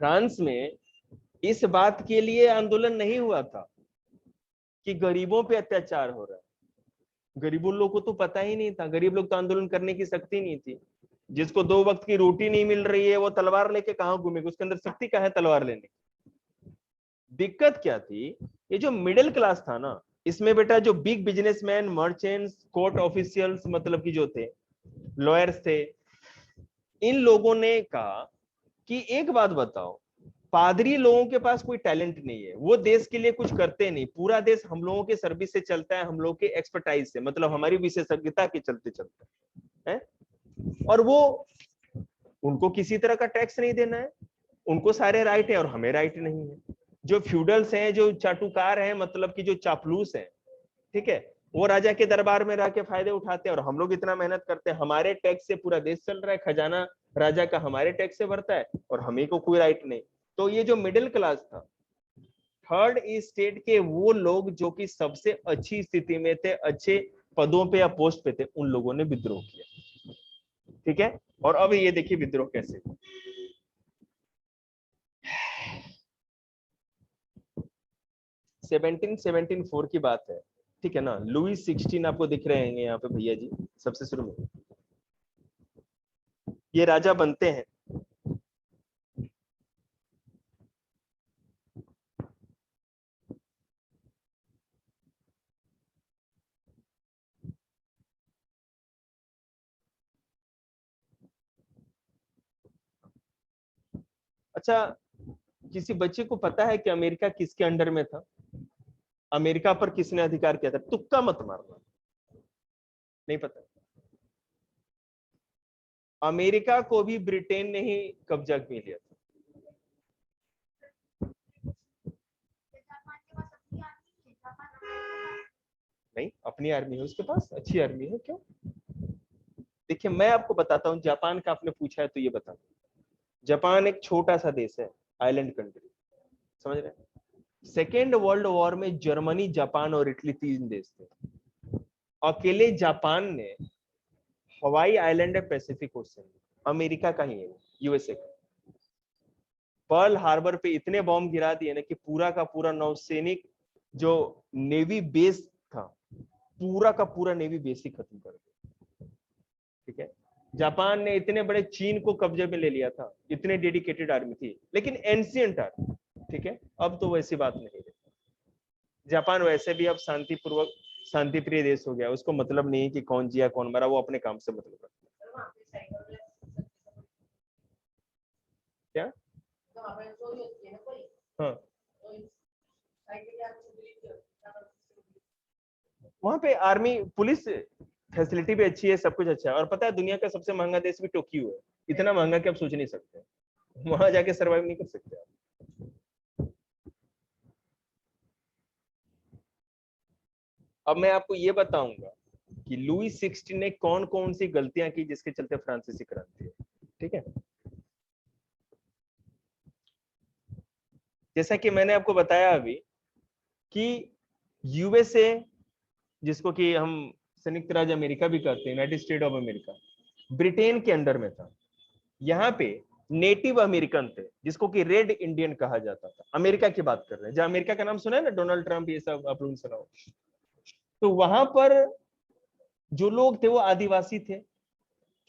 फ्रांस में इस बात के लिए आंदोलन नहीं हुआ था कि गरीबों पे अत्याचार हो रहा है, गरीबों लोग को तो पता ही नहीं था, गरीब लोग तो आंदोलन करने की शक्ति नहीं थी। जिसको 2 वक्त की रोटी नहीं मिल रही है वो तलवार लेके कहां घूमेगा, उसके अंदर शक्ति कहाँ है तलवार लेने की। दिक्कत क्या थी, ये जो मिडिल क्लास था ना, इसमें बेटा जो big businessman, merchants, court officials, मतलब कि जो थे लॉयर्स थे, इन लोगों ने कहा कि एक बात बताओ, पादरी लोगों के पास कोई टैलेंट नहीं है, वो देश के लिए कुछ करते नहीं, पूरा देश हम लोगों के सर्विस से चलता है, हम लोगों के एक्सपर्टाइज से, मतलब हमारी विशेषज्ञता के चलते चलते है, और वो उनको किसी तरह का टैक्स नहीं देना है, उनको सारे राइट है और हमें राइट नहीं है। जो फ्यूडल्स हैं, जो चाटुकार हैं, मतलब कि जो चापलूस हैं, ठीक है, वो राजा के दरबार में रह के फायदे उठाते हैं और हम लोग इतना मेहनत करते हैं, हमारे टैक्स से पूरा देश चल रहा है, खजाना राजा का हमारे टैक्स से भरता है और हमें को कोई राइट नहीं। तो ये जो मिडिल क्लास था, थर्ड स्टेट के वो लोग जो कि सबसे अच्छी स्थिति में थे, अच्छे पदों पे या पोस्ट पे थे, उन लोगों ने विद्रोह किया। ठीक है। और अब ये देखिए विद्रोह कैसे, 1774 की बात है, ठीक है ना। लुई 16 आपको दिख रहे हैं यहाँ पे भैया जी, सबसे शुरू में ये राजा बनते हैं। अच्छा, किसी बच्चे को पता है कि अमेरिका किसके अंडर में था, अमेरिका पर किसने अधिकार किया था? तुक्का मत मारना, नहीं पता। अमेरिका को भी ब्रिटेन ने ही कब्जा कर लिया था। नहीं, अपनी आर्मी है उसके पास, अच्छी आर्मी है। क्यों? देखिए मैं आपको बताता हूँ, जापान का आपने पूछा है तो ये बता, जापान एक छोटा सा देश है, आइलैंड कंट्री, समझ रहे हैं। सेकेंड वर्ल्ड वॉर में जर्मनी, जापान और इटली 3 देश थे। अकेले जापान ने हवाई आइलैंड है पैसिफिक ओशन, अमेरिका का ही है, यूएसए का। पर्ल हार्बर पे इतने बॉम्ब गिरा दिए ना कि पूरा का पूरा नौसैनिक जो नेवी बेस था, पूरा का पूरा नेवी बेस ही खत्म कर दिया। ठीक है। जापान ने इतने बड़े चीन को कब्जे में ले लिया था, इतने डेडिकेटेड आर्मी थी, लेकिन एंशियंट आर्मी। ठीक है। अब तो वैसी बात नहीं है, जापान वैसे भी अब शांतिपूर्वक, शांति प्रिय देश हो गया, उसको मतलब नहीं कि कौन जिया कौन मरा, वो अपने काम से मतलब रखता है। क्या? हाँ, वहां पे आर्मी पुलिस फैसिलिटी भी अच्छी है, सब कुछ अच्छा है। और पता है दुनिया का सबसे महंगा देश भी टोक्यो है, इतना महंगा कि आप सोच नहीं सकते, वहां जाके सरवाइव नहीं कर सकते आप। अब मैं आपको ये बताऊंगा कि लुई 16 ने कौन कौन सी गलतियां की जिसके चलते फ्रांसीसी क्रांति है। ठीक है। जैसा कि मैंने आपको बताया अभी कि यूएसए, जिसको कि हम संयुक्त राज्य अमेरिका भी कहते हैं, United state of America, Britain के अंडर में था। यहाँ पे नेटिव अमेरिकन थे जिसको कि रेड इंडियन कहा जाता था। अमेरिका की बात कर रहे हैं, जहां अमेरिका का नाम सुना है ना, डोनाल्ड ट्रंप, ये सब आप लोगों ने सुना हो। तो वहां पर जो लोग थे वो आदिवासी थे,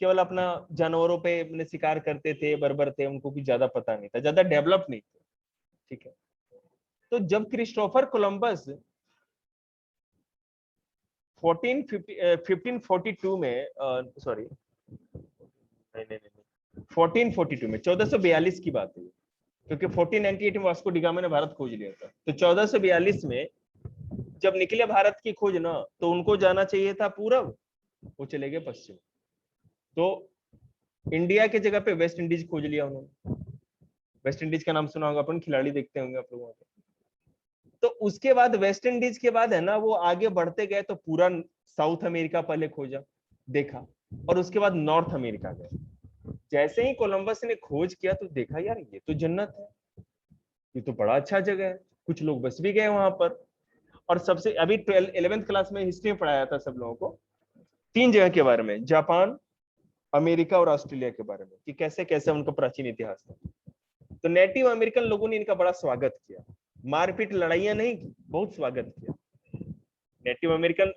केवल अपना जानवरों पे अपने शिकार करते थे, बर्बर थे, उनको कुछ ज्यादा पता नहीं था, ज्यादा डेवलप नहीं थे। ठीक है। तो जब क्रिस्टोफर कोलंबस 1542 में, सॉरी, नहीं नहीं नहीं, 1442 में, 1442 की बात है, क्योंकि 1498 में वास्को डिगामा ने भारत खोज लिया था। तो 1442 में जब निकले भारत की खोज ना, तो उनको जाना चाहिए था पूरब, वो चले गए पश्चिम। तो इंडिया के जगह पे वेस्ट इंडीज खोज लिया उन्होंने। वेस्ट इंडीज का नाम सुना होगा अपन, खिलाड़ी देखते होंगे आप लोगों को। तो उसके बाद वेस्ट इंडीज के बाद है ना वो आगे बढ़ते गए, तो पूरा साउथ अमेरिका पहले खोजा देखा, और उसके बाद नॉर्थ अमेरिका गए। जैसे ही कोलंबस ने खोज किया तो देखा यार ये तो जन्नत है, ये तो बड़ा अच्छा जगह है, कुछ लोग बस भी गए वहां पर। और सबसे अभी 11th क्लास में हिस्ट्री में पढ़ाया था सब लोगों को 3 जगह के बारे में, जापान, अमेरिका और ऑस्ट्रेलिया के बारे में, कि कैसे कैसे उनका प्राचीन इतिहास था। तो नेटिव अमेरिकन लोगों ने इनका बड़ा स्वागत किया, मारपीट लड़ाइयां नहीं की, बहुत स्वागत किया। नेटिव अमेरिकन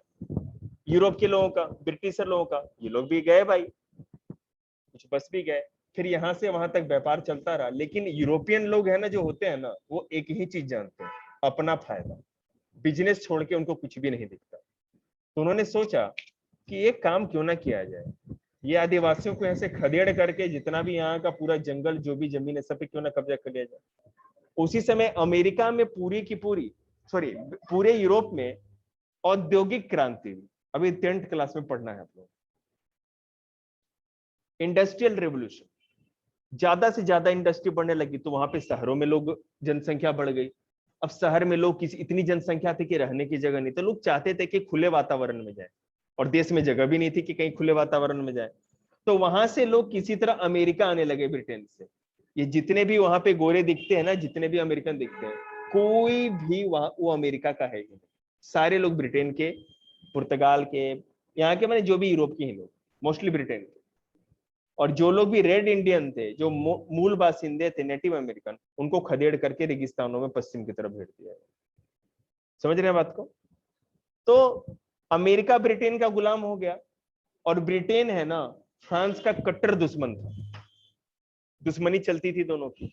यूरोप के लोगों का, ब्रिटिशर लोगों का, ये लोग भी गए भाई, कुछ बस भी गए, फिर यहाँ से वहां तक व्यापार चलता रहा। लेकिन यूरोपियन लोग है ना जो होते हैं ना, वो एक ही चीज जानते हैं, अपना फायदा, बिजनेस छोड़ के उनको कुछ भी नहीं दिखता। तो उन्होंने सोचा कि एक काम क्यों ना किया जाए, ये आदिवासियों को ऐसे खदेड़ करके जितना भी यहाँ का पूरा जंगल जो भी जमीन है सब पे क्यों ना कब्जा कर लिया जाए। उसी समय अमेरिका में पूरी की पूरी, सॉरी पूरे यूरोप में औद्योगिक क्रांति हुई। अभी 10th क्लास में पढ़ना है आप लोग। इंडस्ट्रियल रेवोल्यूशन, ज्यादा से ज्यादा इंडस्ट्री बढ़ने लगी, तो वहां पे शहरों में लोग जनसंख्या बढ़ गई। अब शहर में लोग किसी इतनी जनसंख्या थी कि रहने की जगह नहीं, तो लोग चाहते थे कि खुले वातावरण में जाए, और देश में जगह भी नहीं थी कि कहीं खुले वातावरण में जाए। तो वहां से लोग किसी तरह अमेरिका आने लगे ब्रिटेन से। ये जितने भी वहां पे गोरे दिखते हैं ना, जितने भी अमेरिकन दिखते हैं, कोई भी वहां वो अमेरिका का है ही नहीं, सारे लोग ब्रिटेन के, पुर्तगाल के, यहाँ के मैंने जो भी यूरोप के ही लोग, मोस्टली ब्रिटेन के। और जो लोग भी रेड इंडियन थे, जो मूल बासिंदे थे, नेटिव अमेरिकन, उनको खदेड़ करके रेगिस्तानों में पश्चिम की तरफ भेज दिया। समझ रहे हैं बात को? तो अमेरिका ब्रिटेन का गुलाम हो गया, और ब्रिटेन है ना फ्रांस का कट्टर दुश्मन था, दुश्मनी चलती थी दोनों की।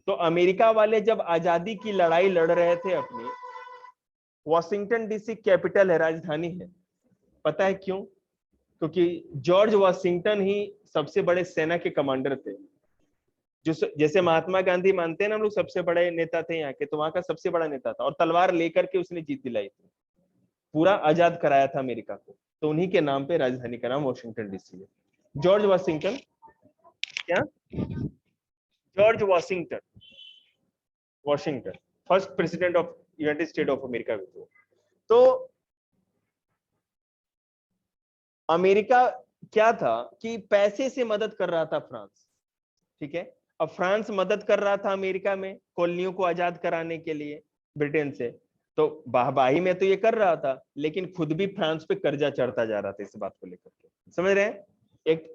तो अमेरिका वाले जब आजादी की लड़ाई लड़ रहे थे अपनी, वॉशिंगटन डीसी कैपिटल है, राजधानी है, पता है क्यों? क्योंकि जॉर्ज वॉशिंगटन ही सबसे बड़े सेना के कमांडर थे। जो जैसे महात्मा गांधी मानते हैं ना हम लोग सबसे बड़े नेता थे यहाँ के, तो वहां का सबसे बड़ा नेता था, और तलवार लेकर के उसने जीत दिलाई थी, पूरा आजाद कराया था अमेरिका को। तो उन्हीं के नाम पे राजधानी का नाम वॉशिंगटन डीसी है। जॉर्ज वॉशिंगटन, क्या? George Washington, Washington first president of United state of America. तो अमेरिका क्या था कि पैसे से मदद कर रहा था फ्रांस, ठीक है। अब फ्रांस मदद कर रहा था अमेरिका में कॉलोनियों को आजाद कराने के लिए ब्रिटेन से, तो वाहवाही में तो ये कर रहा था, लेकिन खुद भी फ्रांस पे कर्जा चढ़ता जा रहा था इस बात को लेकर के। समझ रहे हैं? एक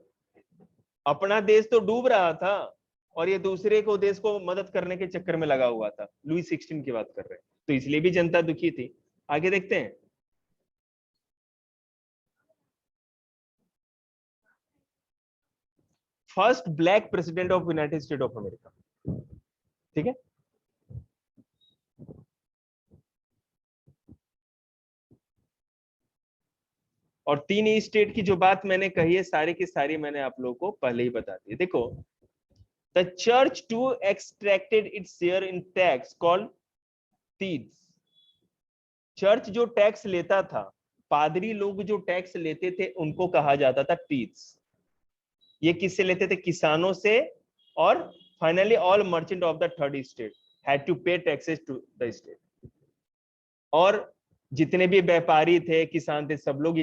अपना देश तो डूब रहा था, और ये दूसरे को देश को मदद करने के चक्कर में लगा हुआ था। लुई 16 की बात कर रहे हैं, तो इसलिए भी जनता दुखी थी। आगे देखते हैं। First black president of United state of America, ठीक है। और 3 स्टेट की जो बात मैंने कही है सारी की सारी मैंने आप लोगों को पहले ही बता दी। देखो, the church to extracted its share in tax called tithes. Church जो टैक्स लेता था, पादरी लोग जो टैक्स लेते थे, उनको कहा जाता था टीथ्स। ये किससे लेते थे? किसानों से। और finally all merchant of the third state had to pay taxes to the state. और जितने भी व्यापारी थे, किसान थे, सब लोग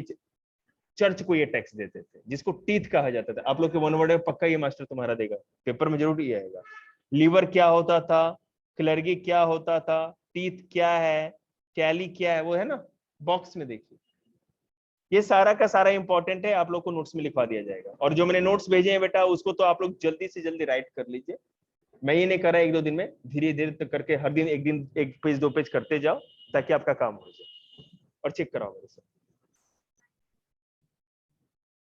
चर्च को ये टैक्स देते थे, जिसको टीथ कहा जाता था। आप लोग के 1 वर्ड में पक्का ये मास्टर तुम्हारा देगा, पेपर में जरूर ये आएगा। लीवर क्या होता था, क्लर्गी क्या होता था, टीथ क्या है, कैली क्या है, वो है ना बॉक्स में देखिए। ये सारा का सारा इंपॉर्टेंट है, आप लोग को नोट्स में लिखवा दिया जाएगा। और जो मैंने नोट्स भेजे हैं बेटा, उसको तो आप लोग जल्दी से जल्दी राइट कर लीजिए। मैं ये नहीं कर रहा 1-2 दिन में, धीरे धीरे तक करके हर दिन 1 पेज 2 पेज करते जाओ, ताकि आपका काम हो जाए। और चेक कराओ मेरे से।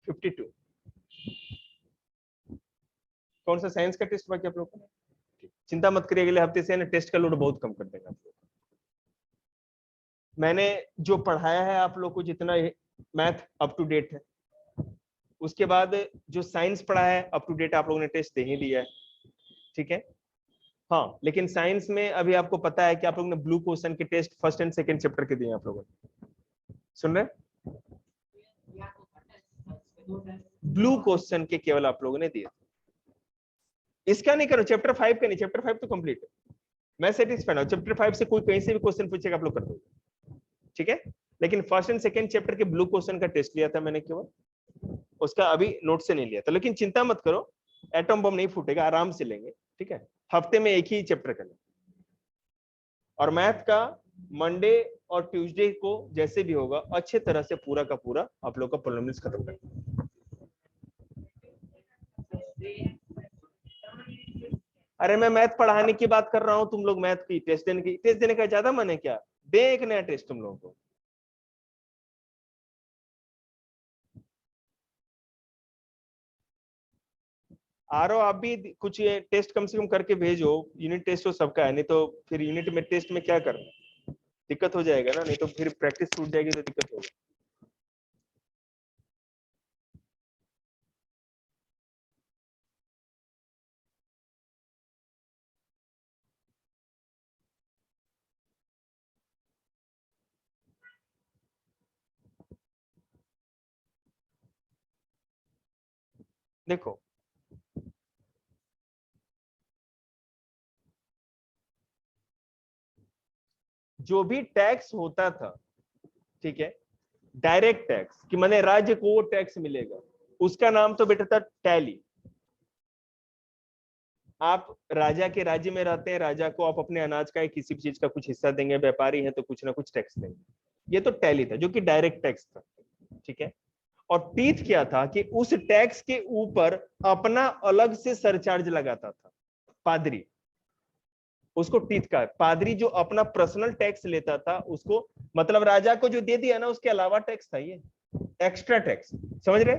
52 कौन सा साइंस का टेस्ट बाकी आप लोग को? चिंता मत करिए, अगले हफ्ते से ना टेस्ट का लोड बहुत कम कर देगा आप लोग। मैंने जो पढ़ाया है आप लोग को, जितना मैथ अप टू डेट है, उसके बाद जो साइंस पढ़ा है अप टू डेट आप लोगों ने टेस्ट दे ही दिया है, ठीक है। हाँ, लेकिन साइंस में अभी आपको पता है कि आप लोगों ने ब्लू क्वेश्चन के test first and second chapter के दिए आप लोगों ने, सुन रहे? ब्लू क्वेश्चन के केवल आप लोगों ने दिए। इसका नहीं करो, चैप्टर 5 का नहीं, चैप्टर 5 तो कंप्लीट है। मैं सेटिस्फाइड हूँ। चैप्टर 5 से कोई कहीं से भी क्वेश्चन पूछेगा आप लोग कर दोगे, ठीक है। लेकिन फर्स्ट एंड सेकंड चैप्टर के ब्लू क्वेश्चन का टेस्ट लिया था मैंने केवल, उसका अभी नोट से नहीं लिया था। लेकिन चिंता मत करो, एटम बम नहीं फूटेगा, आराम से लेंगे, ठीक है। हफ्ते में एक ही चैप्टर करें, और मैथ का मंडे और ट्यूसडे को जैसे भी होगा अच्छे तरह से पूरा का पूरा आप लोग का पॉलिनोमियल्स खत्म करें। अरे मैं मैथ पढ़ाने की बात कर रहा हूं, तुम लोग मैथ की टेस्ट देने की, टेस्ट देने का ज्यादा मन है क्या? दे एक नया टेस्ट तुम लोगों को। आरो आप भी कुछ ये टेस्ट कम से कम करके भेजो, यूनिट टेस्ट तो सबका है, नहीं तो फिर यूनिट में टेस्ट में क्या करना, दिक्कत हो जाएगा ना, नहीं तो फिर प्रैक्टिस छूट जाएगी तो दिक्कत होगी। देखो जो भी टैक्स होता था, ठीक है, डायरेक्ट टैक्स कि माने राज्य को वो टैक्स मिलेगा, उसका नाम तो बेटा था टैली। आप राजा के राज्य में रहते हैं, राजा को आप अपने अनाज का किसी भी चीज का कुछ हिस्सा देंगे, व्यापारी है तो कुछ ना कुछ टैक्स देंगे, ये तो टैली था जो कि डायरेक्ट टैक्स था, ठीक है। और टीथ क्या था कि उस टैक्स के ऊपर अपना अलग से सरचार्ज लगाता था पादरी, उसको टीथ का पादरी जो अपना पर्सनल टैक्स लेता था उसको, मतलब राजा को जो दे दिया ना उसके अलावा टैक्स था, ये एक्स्ट्रा टैक्स, समझ रहे।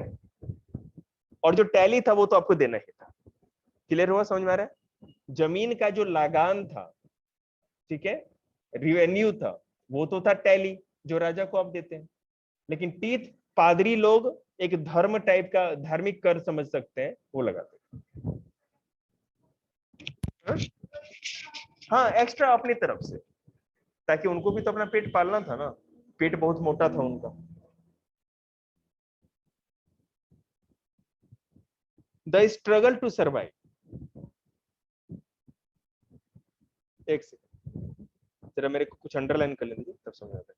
और जो टैली था वो तो आपको देना ही था। क्लियर हुआ, समझ में आ रहा है? जमीन का जो लागान था, ठीक है, रिवेन्यू था, वो तो था टैली जो राजा को आप देते हैं। लेकिन टीथ पादरी लोग एक धर्म टाइप का धार्मिक कर समझ सकते हैं, वो लगाते हैं। हाँ एक्स्ट्रा अपनी तरफ से, ताकि उनको भी तो अपना पेट पालना था ना, पेट बहुत मोटा था उनका। द स्ट्रगल टू सर्वाइव, एक सेकंड जरा मेरे को कुछ अंडरलाइन कर लेंगे तब समझ आता है।